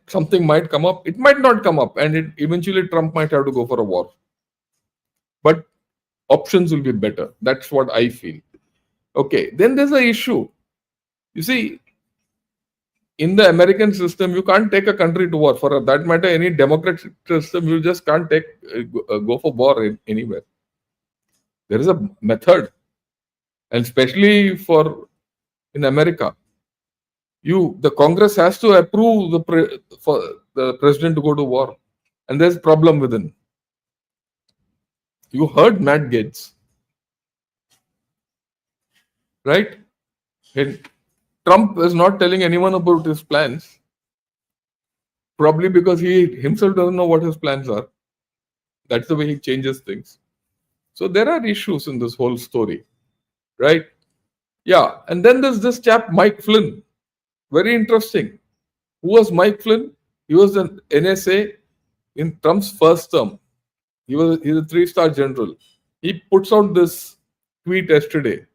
something might come up. It might not come up, and eventually Trump might have to go for a war. But options will be better. That's what I feel. Okay, then there's an issue. You see, in the American system, you can't take a country to war. For that matter, any democratic system, you just can't go for war anywhere. There is a method, and especially in America, the Congress has to approve for the president to go to war, and there's a problem within. You heard Matt Gaetz, right? And Trump is not telling anyone about his plans, probably because he himself doesn't know what his plans are. That's the way he changes things. So there are issues in this whole story, right? Yeah, and then there's this chap, Mike Flynn. Very interesting. Who was Mike Flynn? He was an NSA in Trump's first term. He's a 3-star general. He puts out this tweet yesterday.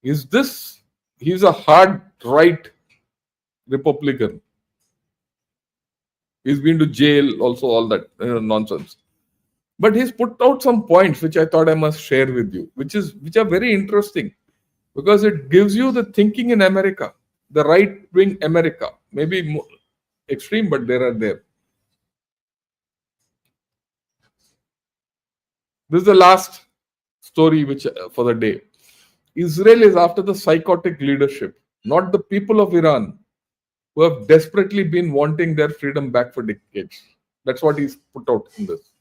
He's a hard right Republican. He's been to jail, also all that nonsense. But he's put out some points which I thought I must share with you, which are very interesting because it gives you the thinking in America, the right-wing America, maybe more extreme, but there. This is the last story for the day. Israel is after the psychotic leadership, not the people of Iran, who have desperately been wanting their freedom back for decades. That's what he's put out in this.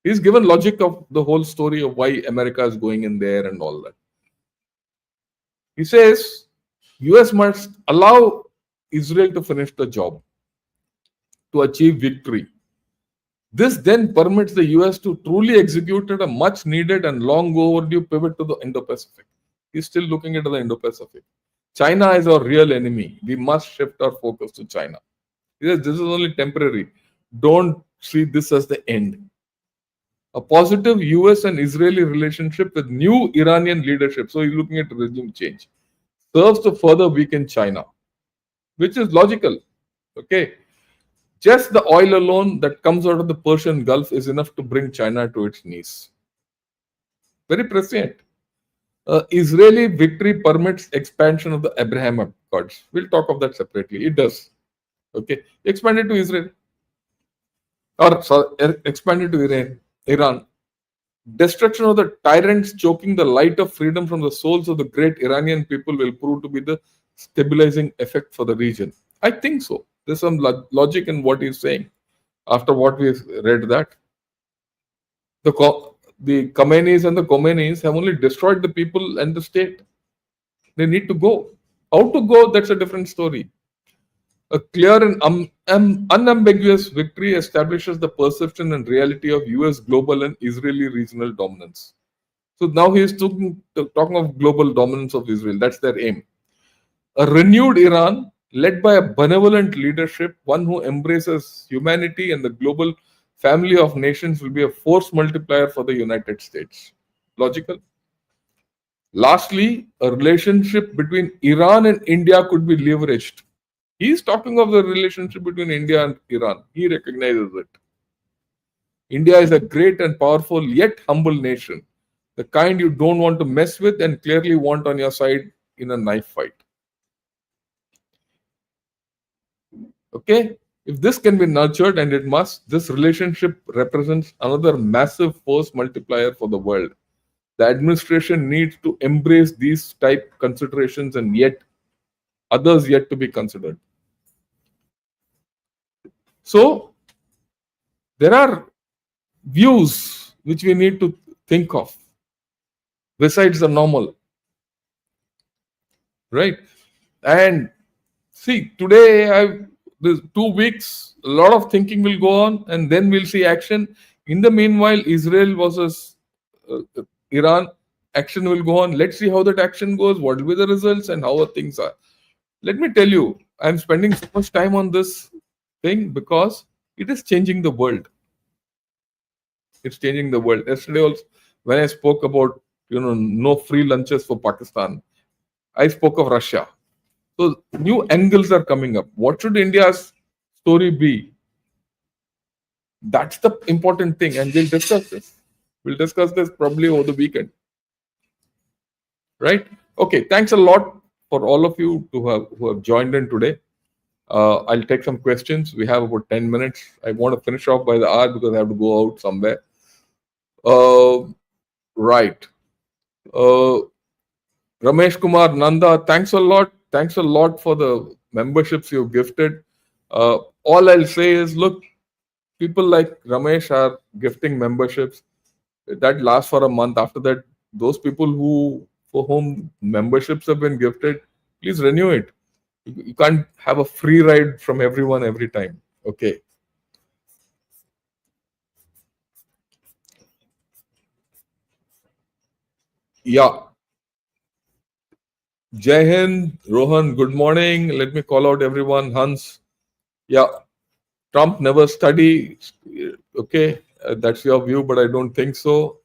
He's given logic of the whole story of why America is going in there and all that. He says, US must allow Israel to finish the job, to achieve victory. This then permits the US to truly execute a much needed and long overdue pivot to the Indo-Pacific. He's still looking into the Indo-Pacific. China is our real enemy. We must shift our focus to China. He says this is only temporary. Don't see this as the end. A positive US and Israeli relationship with new Iranian leadership, so he's looking at regime change, serves to further weaken China, which is logical. Okay. Just the oil alone that comes out of the Persian Gulf is enough to bring China to its knees. Very prescient. Israeli victory permits expansion of the Abraham Accords. We'll talk of that separately. It does. Okay. Expanded to Israel. Expanded to Iran. Destruction of the tyrants choking the light of freedom from the souls of the great Iranian people will prove to be the stabilizing effect for the region. I think so. There's some logic in what he's saying. After what we've read that, the Khomeinis and the Khomeinis have only destroyed the people and the state. They need to go. How to go, that's a different story. A clear and unambiguous victory establishes the perception and reality of US global and Israeli regional dominance. So now he is talking of global dominance of Israel. That's their aim. A renewed Iran, led by a benevolent leadership, one who embraces humanity and the global family of nations, will be a force multiplier for the United States. Logical? Lastly, a relationship between Iran and India could be leveraged. He's talking of the relationship between India and Iran. He recognizes it. India is a great and powerful yet humble nation, the kind you don't want to mess with and clearly want on your side in a knife fight. Okay? If this can be nurtured, and it must, this relationship represents another massive force multiplier for the world. The administration needs to embrace these type considerations and others yet to be considered. So, there are views which we need to think of besides the normal, right? And see, today this 2 weeks, a lot of thinking will go on, and then we'll see action. In the meanwhile, Israel versus Iran, action will go on. Let's see how that action goes, what will be the results, and how things are. Let me tell you, I'm spending so much time on this thing because it is changing the world. It's changing the world. Yesterday also, when I spoke about no free lunches for Pakistan, I spoke of Russia. So new angles are coming up. What should India's story be? That's the important thing, and we'll discuss this. We'll discuss this probably over the weekend, right? Okay. Thanks a lot for all of you who have joined in today. I'll take some questions. We have about 10 minutes. I want to finish off by the hour because I have to go out somewhere. Right. Ramesh Kumar Nanda, thanks a lot. Thanks a lot for the memberships you've gifted. All I'll say is, look, people like Ramesh are gifting memberships that last for a month. After that, those people for whom memberships have been gifted, please renew it. You can't have a free ride from everyone every time. Okay. Yeah. Jai Hind, Rohan, good morning. Let me call out everyone. Hans, yeah, Trump never study. Okay, that's your view, but I don't think so.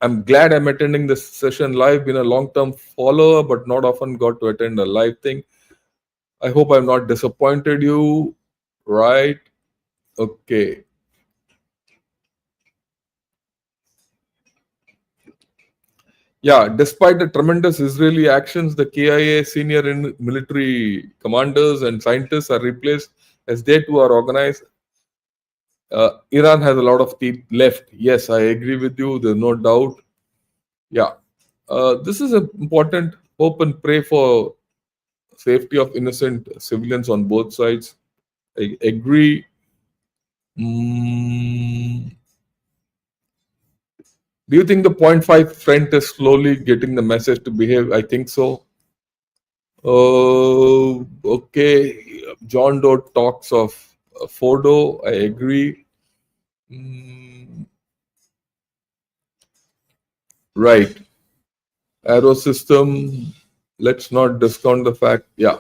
I'm glad I'm attending this session live. Been a long-term follower, but not often got to attend a live thing. I hope I'm not disappointed you. Right? Okay. Yeah, despite the tremendous Israeli actions, the KIA senior military commanders and scientists are replaced as they too are organized. Iran has a lot of teeth left. Yes, I agree with you. There's no doubt. Yeah, this is important. Hope and pray for safety of innocent civilians on both sides. I agree. Do you think the 0.5 front is slowly getting the message to behave? I think so. Okay. John Doe talks of Fordo. I agree. Right. Arrow system. Let's not discount the fact. Yeah.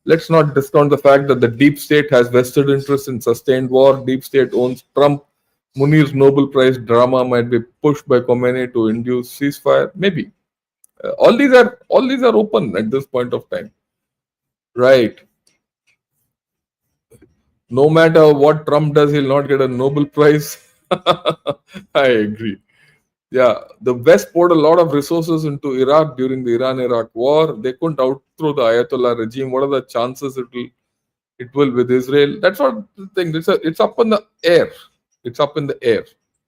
Let's not discount the fact that the deep state has vested interest in sustained war. Deep state owns Trump. Munir's Nobel Prize drama might be pushed by Khomeini to induce ceasefire. Maybe. All these are open at this point of time. Right. No matter what Trump does, he'll not get a Nobel Prize. I agree. Yeah, the West poured a lot of resources into Iraq during the Iran-Iraq war. They couldn't outthrow the Ayatollah regime. What are the chances it will with Israel? That's what the thing. It's up in the air. It's up in the air.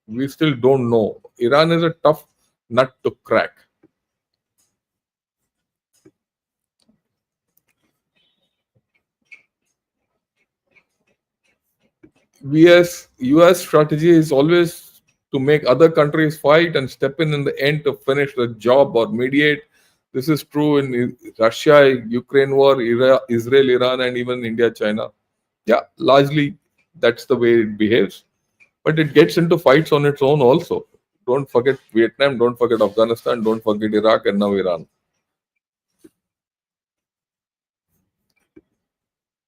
We still don't know. Iran is a tough nut to crack. US strategy is always to make other countries fight and step in the end to finish the job or mediate. This is true in Russia, Ukraine war, Israel, Iran, and even India, China. Yeah, largely that's the way it behaves. But it gets into fights on its own also. Don't forget Vietnam, don't forget Afghanistan, don't forget Iraq, and now Iran.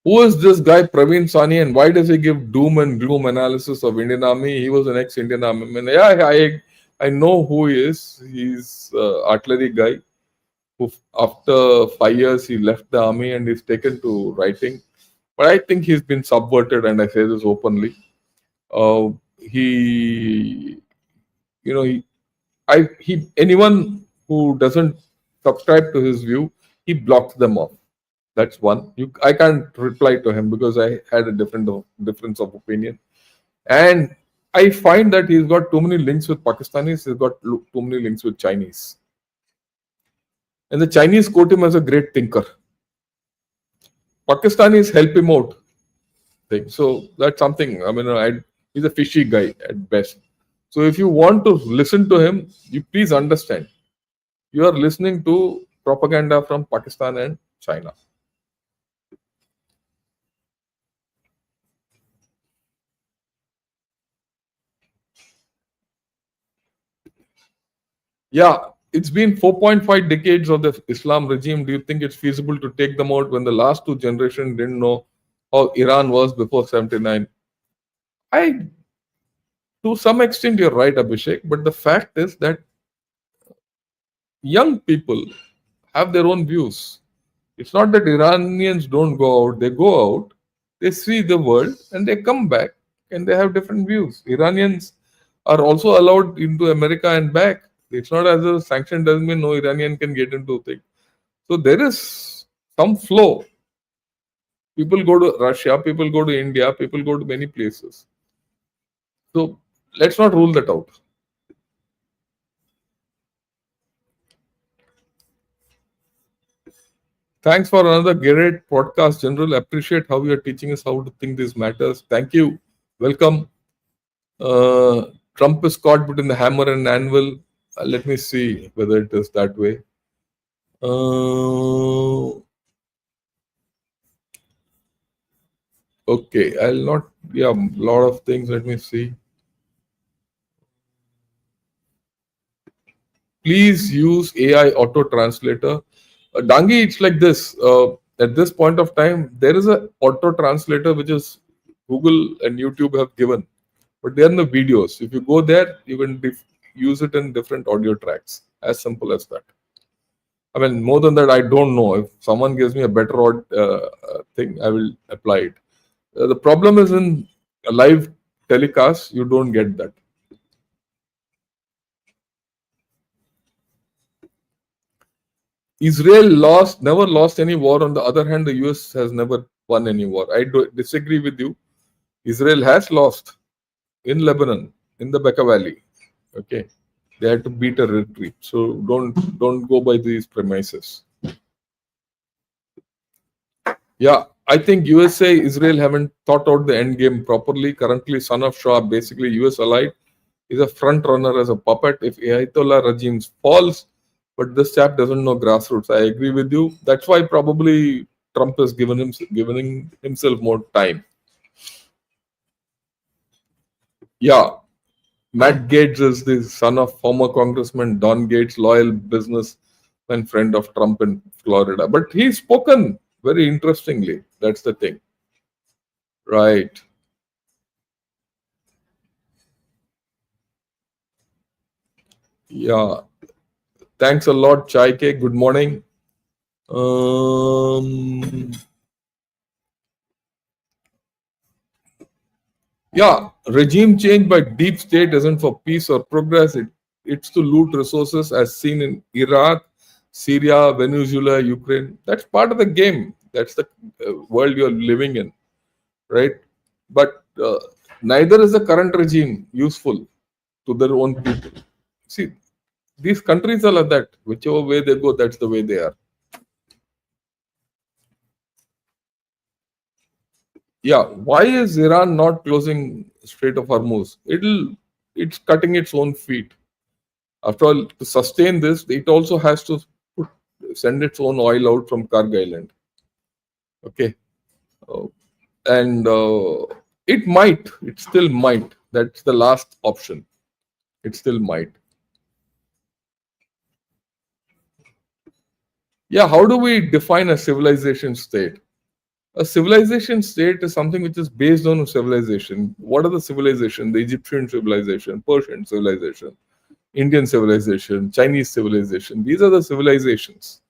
Who is this guy, Praveen Sani, and why does he give doom and gloom analysis of Indian Army? He was an ex-Indian Army man. Yeah, I know who he is. He's artillery guy who, after 5 years, he left the army and is taken to writing. But I think he's been subverted, and I say this openly. He, anyone who doesn't subscribe to his view, he blocks them off. That's one. I can't reply to him because I had a difference of opinion, and I find that he's got too many links with Pakistanis. He's got too many links with Chinese, and the Chinese quote him as a great thinker. Pakistanis help him out. So that's something. I mean, He's a fishy guy at best. So if you want to listen to him, you please understand you are listening to propaganda from Pakistan and China. Yeah, it's been 4.5 decades of the Islam regime. Do you think it's feasible to take them out when the last two generations didn't know how Iran was before 79? I, to some extent, you're right, Abhishek, but the fact is that young people have their own views. It's not that Iranians don't go out, they go out, they see the world, and they come back and they have different views. Iranians are also allowed into America and back. It's not as a sanction doesn't mean no Iranian can get into things. So there is some flow. People go to Russia, people go to India, people go to many places. So let's not rule that out. Thanks for another great podcast, General. Appreciate how you are teaching us how to think these matters. Thank you. Welcome. Uh, Trump is caught between the hammer and anvil. Let me see whether it is that way. Okay, I'll not. Yeah, a lot of things. Let me see. Please use AI auto translator. Dangi, it's like this. At this point of time, there is a auto translator which is Google and YouTube have given, but they are in the videos. If you go there, you can use it in different audio tracks. As simple as that. I mean, more than that, I don't know. If someone gives me a better thing, I will apply it. The problem is in a live telecast, you don't get that. Israel never lost any war. On the other hand, the US has never won any war. I disagree with you. Israel has lost in Lebanon, in the Bekaa Valley. Okay, they had to beat a retreat. So don't go by these premises. Yeah, I think USA, Israel haven't thought out the end game properly. Currently, son of Shah, basically US allied, is a front runner as a puppet. If Ayatollah regime falls, but this chap doesn't know grassroots. I agree with you. That's why probably Trump has giving himself more time. Yeah, Matt Gaetz is the son of former Congressman Don Gates, loyal businessman, friend of Trump in Florida. But he's spoken very interestingly. That's the thing. Right. Yeah. Thanks a lot, Chai K. Good morning. Yeah, regime change by deep state isn't for peace or progress. It's to loot resources as seen in Iraq, Syria, Venezuela, Ukraine. That's part of the game. That's the world you're living in, right? But neither is the current regime useful to their own people. See, these countries are like that. Whichever way they go, that's the way they are. Yeah, why is Iran not closing Strait of Hormuz? It's cutting its own feet. After all, to sustain this, it also has to send its own oil out from Karg Island. Okay, uh, and it still might. That's the last option. It still might. Yeah, how do we define a civilization state? A civilization state is something which is based on a civilization. What are the civilization? The Egyptian civilization, Persian civilization, Indian civilization, Chinese civilization. These are the civilizations.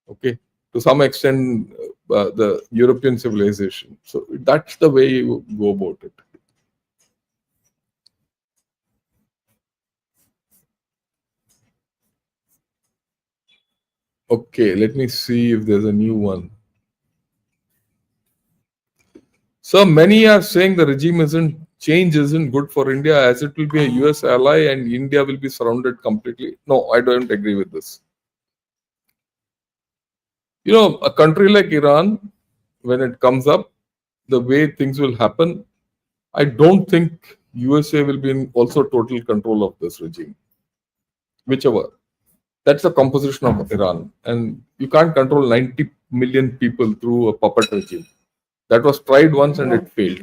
Okay, to some extent, the European civilization. So that's the way you go about it. Okay, let me see if there's a new one. So many are saying the regime isn't good for India as it will be a US ally and India will be surrounded completely. No, I don't agree with this. You know, a country like Iran, when it comes up, the way things will happen, I don't think USA will be in also total control of this regime, whichever. That's the composition of Iran. And you can't control 90 million people through a puppet regime. That was tried once and it failed.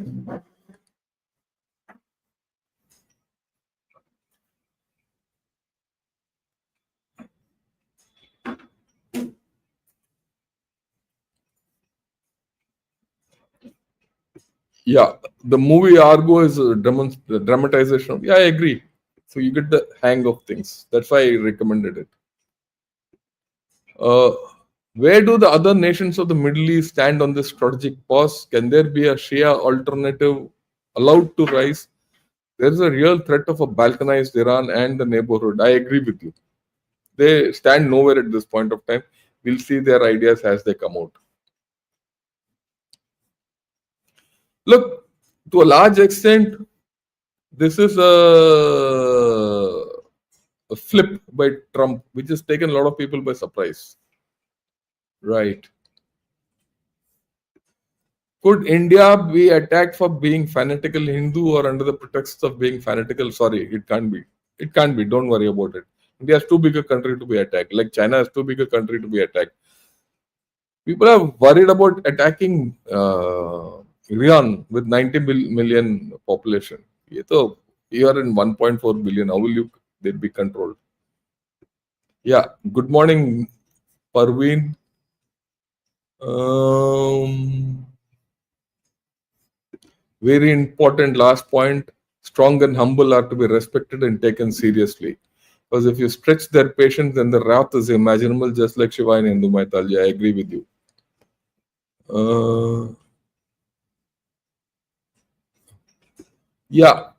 Yeah, the movie Argo is a dramatization. Yeah, I agree. So you get the hang of things. That's why I recommended it. Uh, where do the other nations of the Middle East stand on this strategic pause? Can there be a Shia alternative allowed to rise? There is a real threat of a balkanized Iran and the neighborhood. I agree with you. They stand nowhere at this point of time. We'll see their ideas as they come out. Look, to a large extent, this is a flip by Trump, which has taken a lot of people by surprise. Right. Could India be attacked for being fanatical Hindu or under the pretext of being fanatical? Sorry, it can't be. It can't be. Don't worry about it. India is too big a country to be attacked. Like China is too big a country to be attacked. People are worried about attacking Iran with 90 million population. So you are in 1.4 billion. How will you they'd be controlled? Yeah. Good morning, Parveen. Very important last point. Strong and humble are to be respected and taken seriously. Because if you stretch their patience, then the wrath is imaginable, just like Shiva in Hindu mythology. I agree with you. Yeah,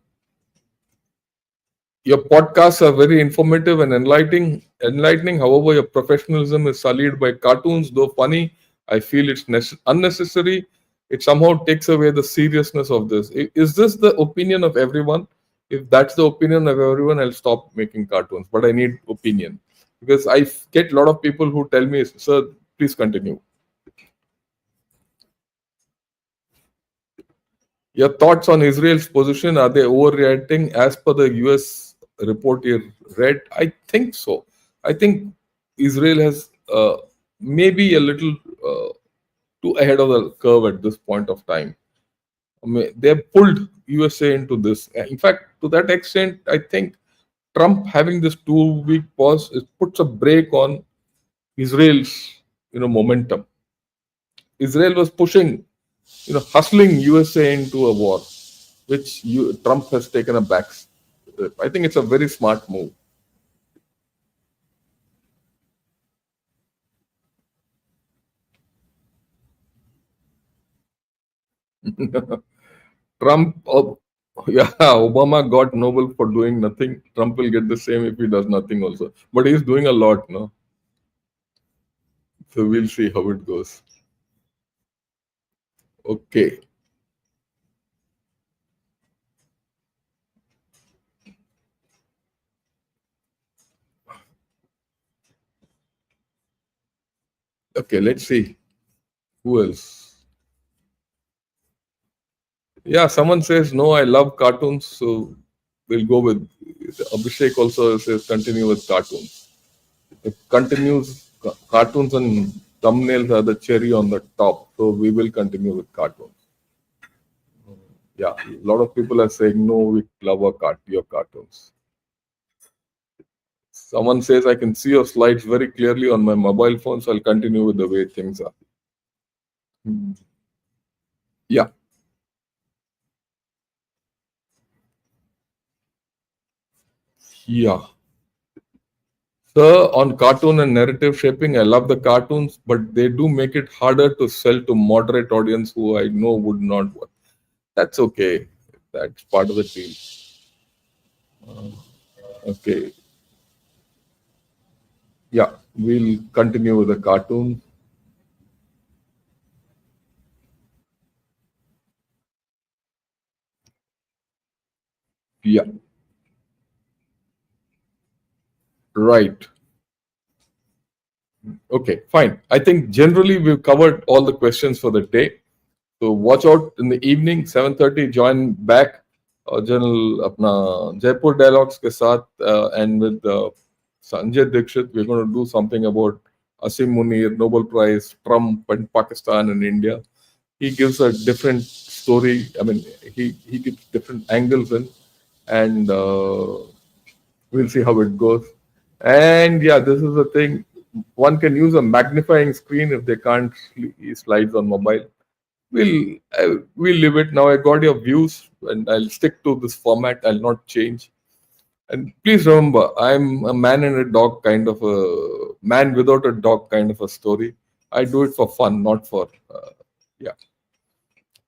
your podcasts are very informative and enlightening. Enlightening. However, your professionalism is sullied by cartoons, though funny. I feel it's unnecessary. It somehow takes away the seriousness of this. Is this the opinion of everyone? If that's the opinion of everyone, I'll stop making cartoons. But I need opinion because I get a lot of people who tell me, "Sir, please continue." Your thoughts on Israel's position, are they overreacting as per the US report you read? I think so. I think Israel has maybe a little too ahead of the curve at this point of time. I mean, they have pulled USA into this. In fact, to that extent, I think Trump having this 2 week pause puts a brake on Israel's momentum. Israel was pushing, hustling USA into a war, which Trump has taken a back. I think it's a very smart move. Trump, yeah, Obama got Nobel for doing nothing. Trump will get the same if he does nothing also. But he's doing a lot, no? So we'll see how it goes. Okay. Okay, let's see. Who else? Yeah, someone says, no, I love cartoons. So we'll go with Abhishek also says, continue with cartoons. It continues, cartoons and thumbnails are the cherry on the top. So we will continue with cartoons. Yeah, a lot of people are saying, no, we love your cartoons. Someone says, I can see your slides very clearly on my mobile phone, so I'll continue with the way things are. Yeah. Yeah. So on cartoon and narrative shaping, I love the cartoons, but they do make it harder to sell to moderate audience who I know would not watch. That's okay. That's part of the deal. Okay. Yeah, we'll continue with the cartoon. Yeah. Right. Okay, fine. I think generally we've covered all the questions for the day. So watch out in the evening, 7:30. Join back General अपना Jaipur Dialogues के साथ and with Sanjay Dixit. We're going to do something about Asim Munir, Nobel Prize, Trump, and Pakistan and India. He gives a different story. I mean, he gives different angles in, and we'll see how it goes. And yeah, this is the thing. One can use a magnifying screen if they can't see slides on mobile. We'll leave it now. I got your views, and I'll stick to this format. I'll not change. And please remember, I'm a man and a dog kind of a man without a dog kind of a story. I do it for fun, not for yeah.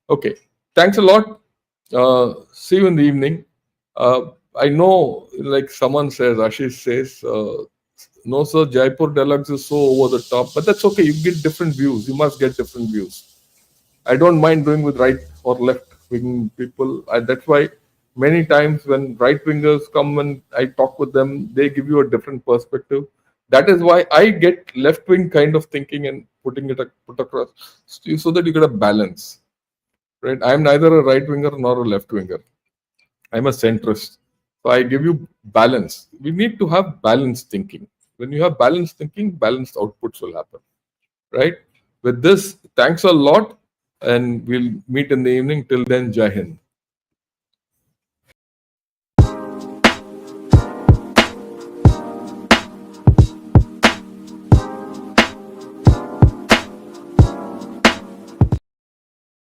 Okay. Thanks a lot. See you in the evening. I know, like someone says, Ashish says, no, sir, Jaipur Deluxe is so over the top, but that's okay. You get different views. You must get different views. I don't mind doing with right or left wing people. That's why many times when right wingers come and I talk with them, they give you a different perspective. That is why I get left wing kind of thinking and putting it put across so that you get a balance. Right? I'm neither a right winger nor a left winger. I'm a centrist. So I give you balance. We need to have balanced thinking. When you have balanced thinking, balanced outputs will happen. Right? With this, thanks a lot. And we'll meet in the evening. Till then, Jai Hind.